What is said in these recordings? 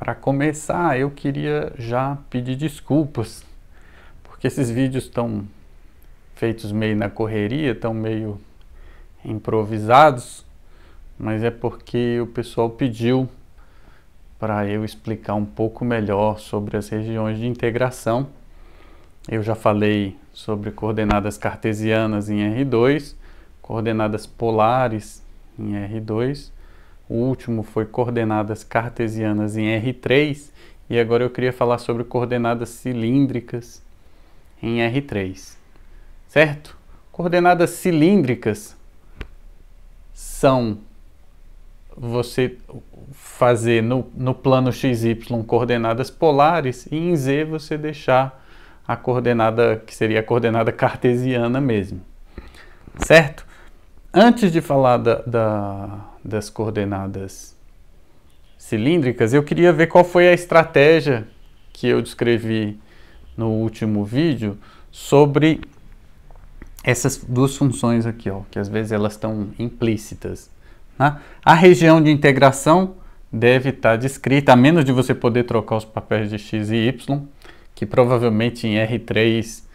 Para começar, eu queria já pedir desculpas, porque esses vídeos estão feitos meio na correria, estão meio improvisados, mas é porque o pessoal pediu para eu explicar um pouco melhor sobre as regiões de integração. Eu já falei sobre coordenadas cartesianas em R2, coordenadas polares em R2, o último foi coordenadas cartesianas em R3, e agora eu queria falar sobre coordenadas cilíndricas em R3, certo? Coordenadas cilíndricas são você fazer no plano XY coordenadas polares e em Z você deixar a coordenada que seria a coordenada cartesiana mesmo, certo? Antes de falar das coordenadas cilíndricas, eu queria ver qual foi a estratégia que eu descrevi no último vídeo sobre essas duas funções aqui, ó, que às vezes elas estão implícitas, né? A região de integração deve estar descrita, a menos de você poder trocar os papéis de x e y, que provavelmente em R3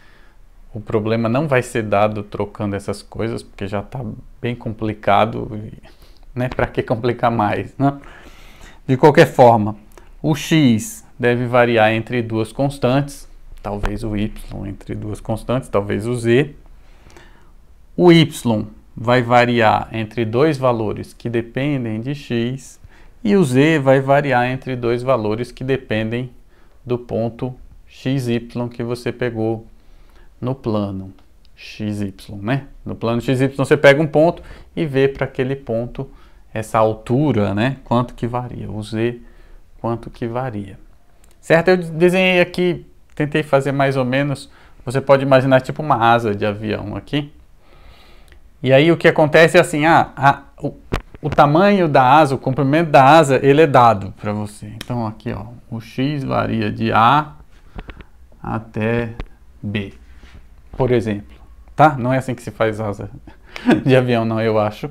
o problema não vai ser dado trocando essas coisas, porque já está bem complicado, né? Para que complicar mais, né? De qualquer forma, o x deve variar entre duas constantes, talvez o y entre duas constantes, talvez o z. O y vai variar entre dois valores que dependem de x, e o z vai variar entre dois valores que dependem do ponto xy que você pegou no plano XY, né? No plano XY você pega um ponto e vê para aquele ponto essa altura, né? Quanto que varia, o Z, quanto que varia. Certo? Eu desenhei aqui, tentei fazer mais ou menos, você pode imaginar tipo uma asa de avião aqui. E aí o que acontece é assim, o tamanho da asa, o comprimento da asa, ele é dado para você. Então aqui, ó, o X varia de A até B, por exemplo, tá? Não é assim que se faz asa de avião, não, eu acho.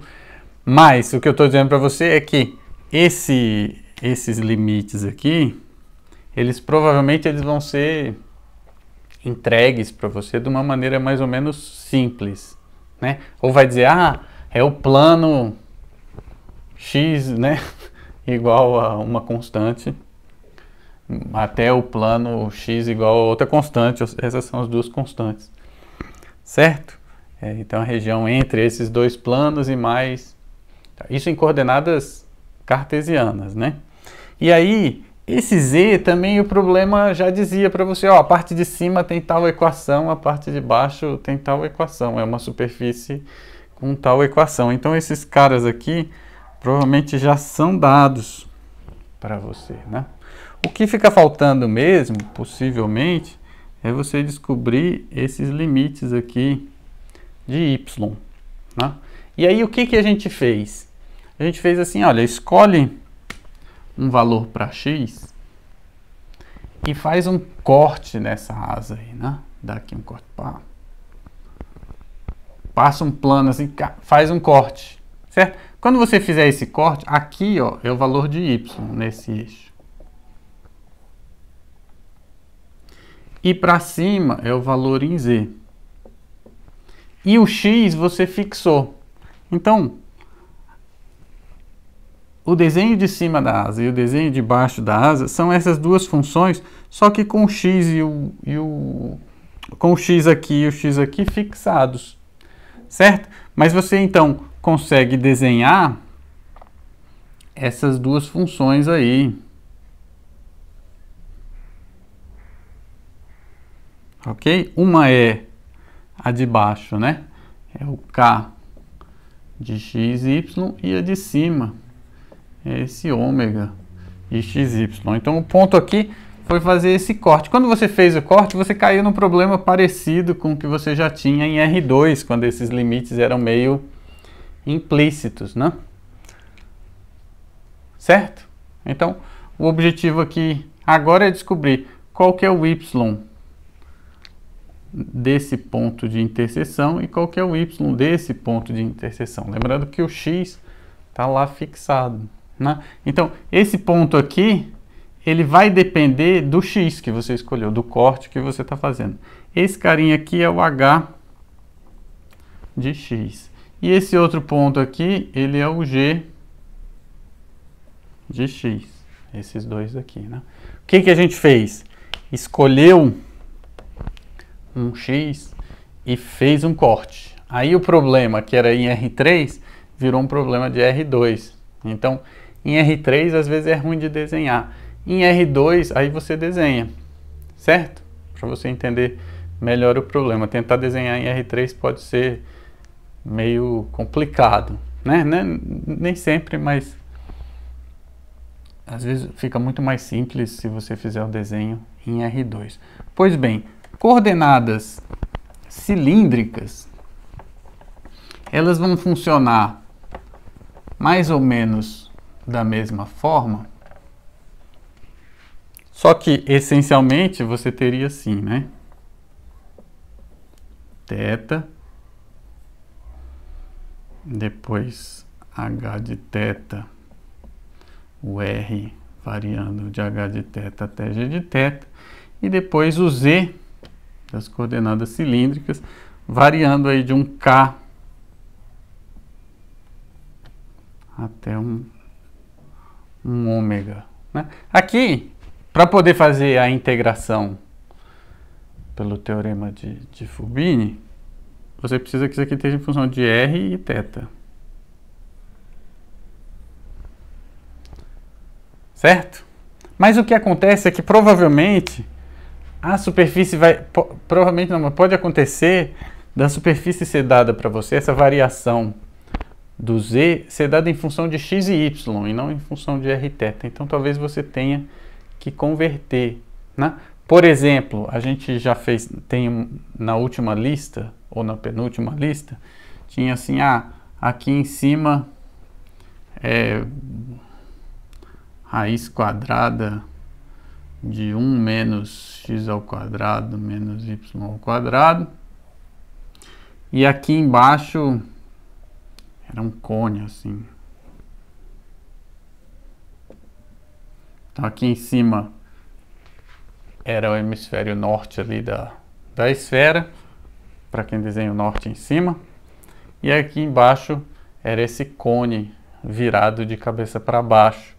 Mas o que eu estou dizendo para você é que esses limites aqui, eles provavelmente vão ser entregues para você de uma maneira mais ou menos simples, né? Ou vai dizer, é o plano x, né, igual a uma constante, até o plano x igual a outra constante, essas são as duas constantes, certo? Então a região entre esses dois planos e mais, isso em coordenadas cartesianas, né? E aí, esse z também o problema já dizia para você, ó, a parte de cima tem tal equação, a parte de baixo tem tal equação, é uma superfície com tal equação. Então esses caras aqui provavelmente já são dados para você, né? O que fica faltando mesmo, possivelmente, é você descobrir esses limites aqui de y, né? E aí o que a gente fez? A gente fez assim, olha, escolhe um valor para x e faz um corte nessa asa aí, né? Dá aqui um corte, pá. Passa um plano assim, faz um corte, certo? Quando você fizer esse corte, aqui, ó, é o valor de y nesse eixo. E para cima é o valor em z. E o x você fixou. Então, o desenho de cima da asa e o desenho de baixo da asa são essas duas funções, só que com o x com o x aqui e o x aqui fixados, certo? Mas você então consegue desenhar essas duas funções aí, ok? Uma é a de baixo, né? É o k de xy, e a de cima é esse ômega de xy. Então o ponto aqui foi fazer esse corte. Quando você fez o corte, você caiu num problema parecido com o que você já tinha em R2, quando esses limites eram meio implícitos, né? Certo? Então o objetivo aqui agora é descobrir qual que é o y desse ponto de interseção e qual que é o y desse ponto de interseção. Lembrando que o x está lá fixado, né? Então, esse ponto aqui, ele vai depender do x que você escolheu, do corte que você está fazendo. Esse carinha aqui é o h de x. E esse outro ponto aqui, ele é o g de x. Esses dois aqui, né? O que a gente fez? Escolheu um x e fez um corte. Aí o problema que era em R3 virou um problema de R2. Então, em R3 às vezes é ruim de desenhar. Em R2 aí você desenha, certo? Para você entender melhor o problema. Tentar desenhar em R3 pode ser meio complicado, né? Nem sempre, mas às vezes fica muito mais simples se você fizer o desenho em R2. Pois bem, coordenadas cilíndricas, elas vão funcionar mais ou menos da mesma forma, só que essencialmente você teria assim, né? Θ, depois h de θ, o r variando de h de θ até g de θ, e depois o z das coordenadas cilíndricas, variando aí de um k até um ômega, né? Aqui, para poder fazer a integração pelo teorema de Fubini, você precisa que isso aqui esteja em função de r e θ. Certo? Mas o que acontece é que provavelmente a superfície provavelmente não, mas pode acontecer da superfície ser dada para você, essa variação do z ser dada em função de x e y e não em função de r θ. Então talvez você tenha que converter, né? Por exemplo, a gente já tem na última lista ou na penúltima lista, tinha assim, aqui em cima é raiz quadrada de 1 menos x ao quadrado menos y ao quadrado, e aqui embaixo era um cone assim. Então aqui em cima era o hemisfério norte ali da esfera, para quem desenha o norte em cima, e aqui embaixo era esse cone virado de cabeça para baixo.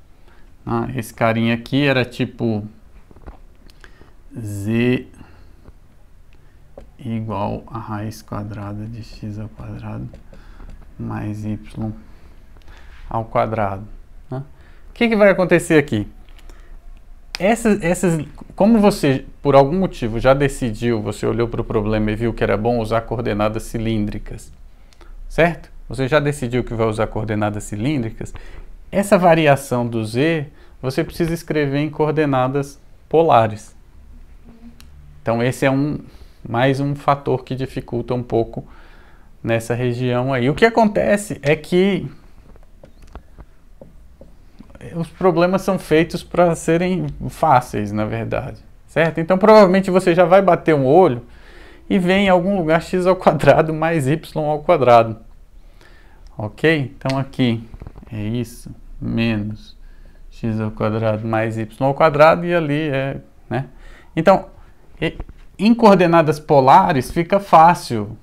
Esse carinha aqui era tipo z igual a raiz quadrada de x ao quadrado mais y ao quadrado, né? O que vai acontecer aqui? Como você, por algum motivo, já decidiu, você olhou para o problema e viu que era bom usar coordenadas cilíndricas, certo? Você já decidiu que vai usar coordenadas cilíndricas, essa variação do z, você precisa escrever em coordenadas polares. Então esse é mais um fator que dificulta um pouco nessa região aí. O que acontece é que os problemas são feitos para serem fáceis, na verdade, certo? Então provavelmente você já vai bater um olho e vê em algum lugar x ao quadrado mais y ao quadrado. Ok? Então aqui é isso, menos x ao quadrado mais y ao quadrado, e ali é, né? Então, em coordenadas polares fica fácil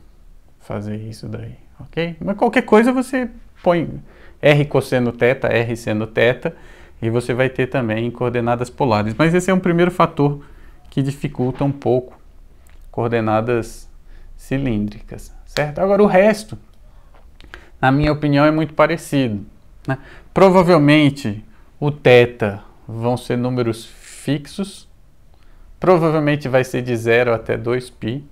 fazer isso daí, ok? Mas qualquer coisa você põe r cosseno θ, r seno θ, e você vai ter também coordenadas polares. Mas esse é um primeiro fator que dificulta um pouco coordenadas cilíndricas, certo? Agora o resto, na minha opinião, é muito parecido, né? Provavelmente o θ vão ser números fixos, provavelmente vai ser de 0 até 2π,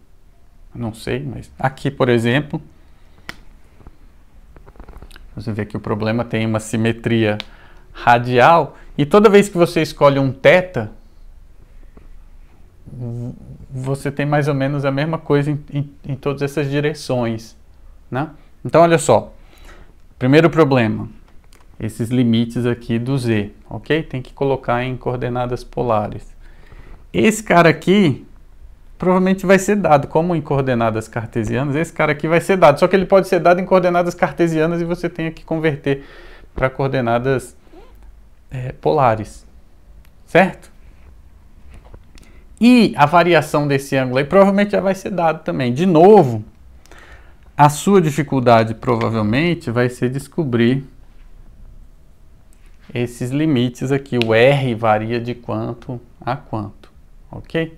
não sei, mas aqui, por exemplo, você vê que o problema tem uma simetria radial, e toda vez que você escolhe um θ, você tem mais ou menos a mesma coisa em todas essas direções, né? Então, olha só, primeiro problema, esses limites aqui do z, ok? Tem que colocar em coordenadas polares. Esse cara aqui provavelmente vai ser dado, como em coordenadas cartesianas, esse cara aqui vai ser dado, só que ele pode ser dado em coordenadas cartesianas e você tem que converter para coordenadas polares, certo? E a variação desse ângulo aí provavelmente já vai ser dado também. De novo, a sua dificuldade provavelmente vai ser descobrir esses limites aqui. O R varia de quanto a quanto, ok?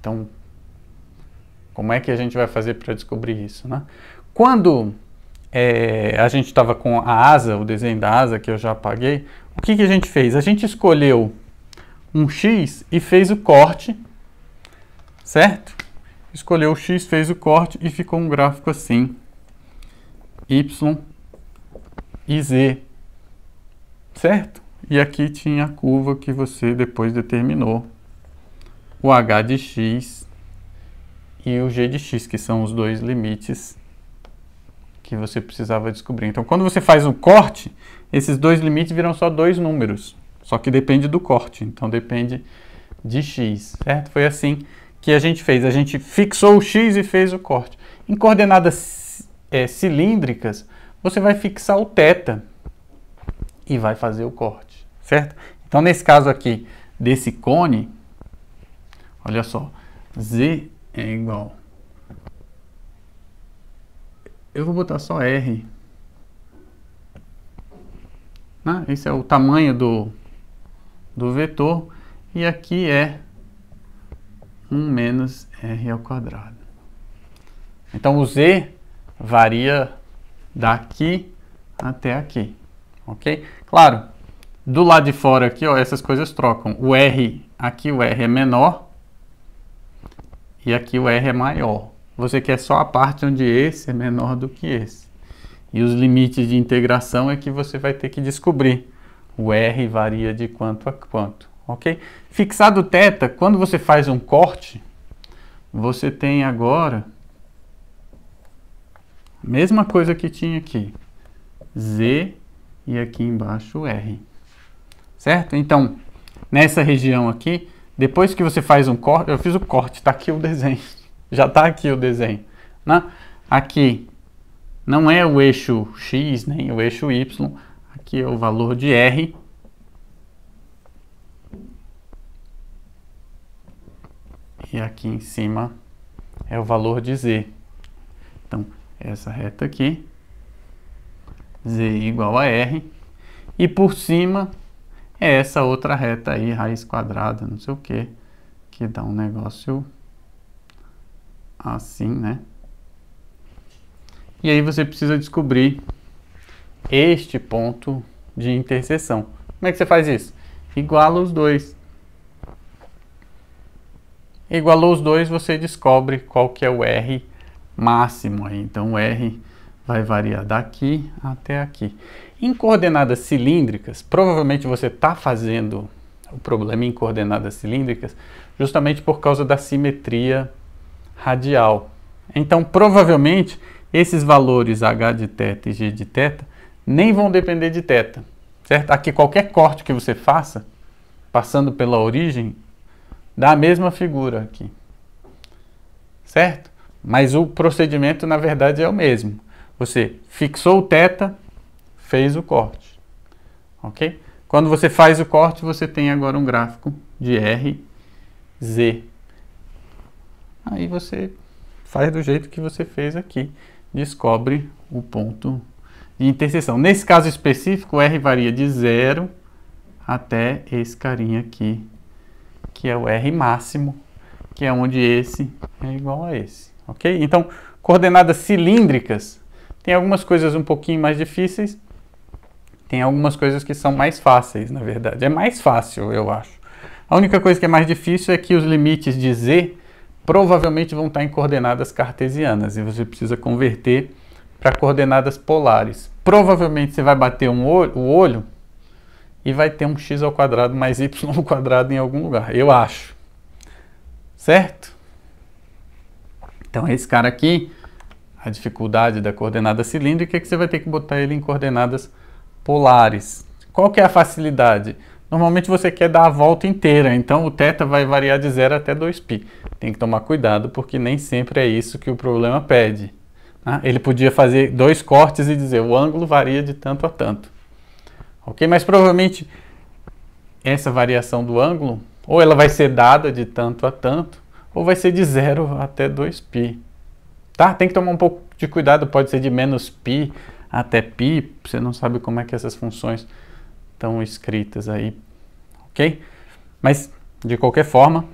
Então, como é que a gente vai fazer para descobrir isso, né? Quando a gente estava com a asa, o desenho da asa que eu já apaguei, o que a gente fez? A gente escolheu um X e fez o corte, certo? Escolheu o X, fez o corte e ficou um gráfico assim, Y e Z, certo? E aqui tinha a curva que você depois determinou, o H de X e o G de X, que são os dois limites que você precisava descobrir. Então, quando você faz um corte, esses dois limites viram só dois números, só que depende do corte, então depende de X, certo? Foi assim que a gente fez, a gente fixou o X e fez o corte. Em coordenadas cilíndricas, você vai fixar o θ e vai fazer o corte, certo? Então, nesse caso aqui, desse cone, olha só, Z é igual, eu vou botar só R, né? Esse é o tamanho do vetor, e aqui é 1 menos R ao quadrado. Então, o Z varia daqui até aqui, ok? Claro, do lado de fora aqui, ó, essas coisas trocam. O R, aqui o R é menor, e aqui o R é maior. Você quer só a parte onde esse é menor do que esse. E os limites de integração é que você vai ter que descobrir. O R varia de quanto a quanto, ok? Fixado o θ, quando você faz um corte, você tem agora a mesma coisa que tinha aqui. Z e aqui embaixo R. Certo? Então, nessa região aqui, depois que você faz um corte, eu fiz o corte, está aqui o desenho. Já está aqui o desenho, né? Aqui não é o eixo X, nem o eixo Y. Aqui é o valor de R. E aqui em cima é o valor de Z. Então, essa reta aqui, Z igual a R. E por cima é essa outra reta aí, raiz quadrada, não sei o que dá um negócio assim, né? E aí você precisa descobrir este ponto de interseção. Como é que você faz isso? Iguala os dois. Igualou os dois, você descobre qual que é o R máximo aí. Então, o R vai variar daqui até aqui. Em coordenadas cilíndricas, provavelmente você está fazendo o problema em coordenadas cilíndricas justamente por causa da simetria radial. Então, provavelmente, esses valores H de θ e G de θ nem vão depender de θ, certo? Aqui, qualquer corte que você faça, passando pela origem, dá a mesma figura aqui, certo? Mas o procedimento, na verdade, é o mesmo. Você fixou o θ, fez o corte, ok? Quando você faz o corte, você tem agora um gráfico de R, Z. Aí você faz do jeito que você fez aqui, descobre o ponto de interseção. Nesse caso específico, o R varia de 0 até esse carinha aqui, que é o R máximo, que é onde esse é igual a esse, ok? Então, coordenadas cilíndricas, tem algumas coisas um pouquinho mais difíceis, tem algumas coisas que são mais fáceis, na verdade. É mais fácil, eu acho. A única coisa que é mais difícil é que os limites de Z provavelmente vão estar em coordenadas cartesianas e você precisa converter para coordenadas polares. Provavelmente você vai bater o olho e vai ter um x ao quadrado mais y ao quadrado em algum lugar, eu acho. Certo? Então, esse cara aqui, a dificuldade da coordenada cilíndrica é que você vai ter que botar ele em coordenadas polares. Qual que é a facilidade? Normalmente você quer dar a volta inteira, então o θ vai variar de 0 até 2π. Tem que tomar cuidado, porque nem sempre é isso que o problema pede. Né? Ele podia fazer 2 cortes e dizer o ângulo varia de tanto a tanto. Ok? Mas provavelmente essa variação do ângulo Ou ela vai ser dada de tanto a tanto, ou vai ser de 0 até 2π. Tá? Tem que tomar um pouco de cuidado, pode ser de menos π até π, você não sabe como é que essas funções estão escritas aí, ok? Mas, de qualquer forma,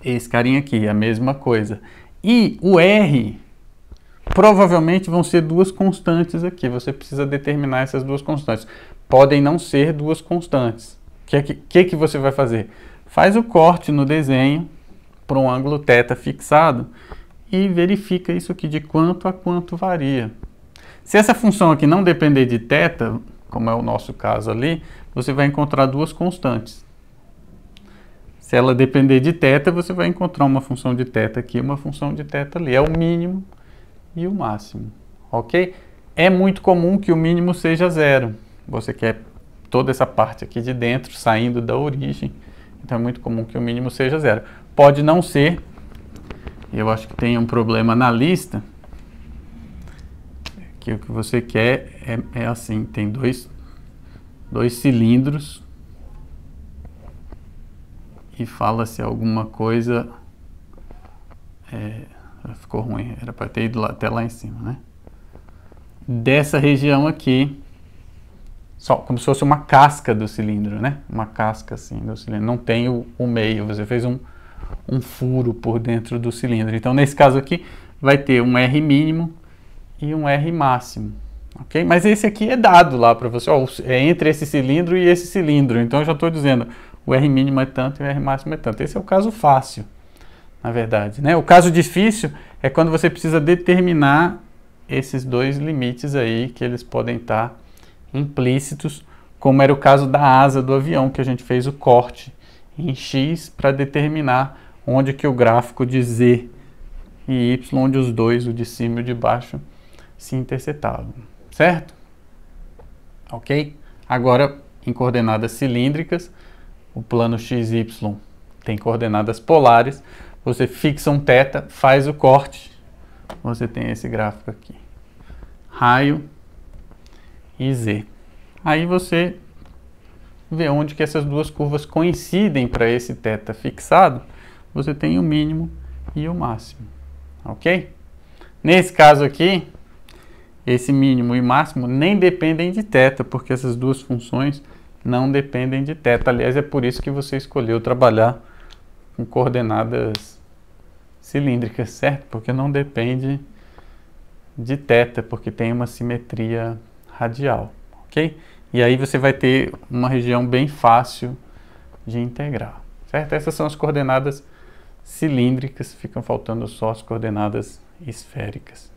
esse carinha aqui, a mesma coisa. E o R, provavelmente vão ser duas constantes aqui, você precisa determinar essas duas constantes. Podem não ser duas constantes. O que você vai fazer? Faz o corte no desenho para um ângulo θ fixado e verifica isso aqui de quanto a quanto varia. Se essa função aqui não depender de θ, como é o nosso caso ali, você vai encontrar duas constantes. Se ela depender de θ, você vai encontrar uma função de θ aqui e uma função de θ ali. É o mínimo e o máximo, ok? É muito comum que o mínimo seja 0. Você quer toda essa parte aqui de dentro, saindo da origem. Então é muito comum que o mínimo seja 0. Pode não ser, eu acho que tem um problema na lista, que o que você quer é assim, tem dois cilindros e fala-se alguma coisa, ficou ruim, era para ter ido até lá em cima, né? Dessa região aqui, só como se fosse uma casca do cilindro, né? Uma casca assim do cilindro, não tem o meio, você fez um furo por dentro do cilindro. Então nesse caso aqui vai ter um R mínimo e um R máximo, ok? Mas esse aqui é dado lá para você, ó, é entre esse cilindro e esse cilindro, então eu já estou dizendo, o R mínimo é tanto e o R máximo é tanto. Esse é o caso fácil, na verdade, né? O caso difícil é quando você precisa determinar esses dois limites aí, que eles podem estar implícitos, como era o caso da asa do avião, que a gente fez o corte em X para determinar onde que o gráfico de Z e Y, onde os dois, o de cima e o de baixo, se intersetavam, certo? Ok? Agora, em coordenadas cilíndricas, o plano XY tem coordenadas polares, você fixa um θ, faz o corte, você tem esse gráfico aqui, raio e Z. Aí você vê onde que essas duas curvas coincidem para esse θ fixado, você tem o mínimo e o máximo, ok? Nesse caso aqui, esse mínimo e máximo nem dependem de θ, porque essas duas funções não dependem de θ. Aliás, é por isso que você escolheu trabalhar com coordenadas cilíndricas, certo? Porque não depende de θ, porque tem uma simetria radial, ok? E aí você vai ter uma região bem fácil de integrar, certo? Essas são as coordenadas cilíndricas, ficam faltando só as coordenadas esféricas.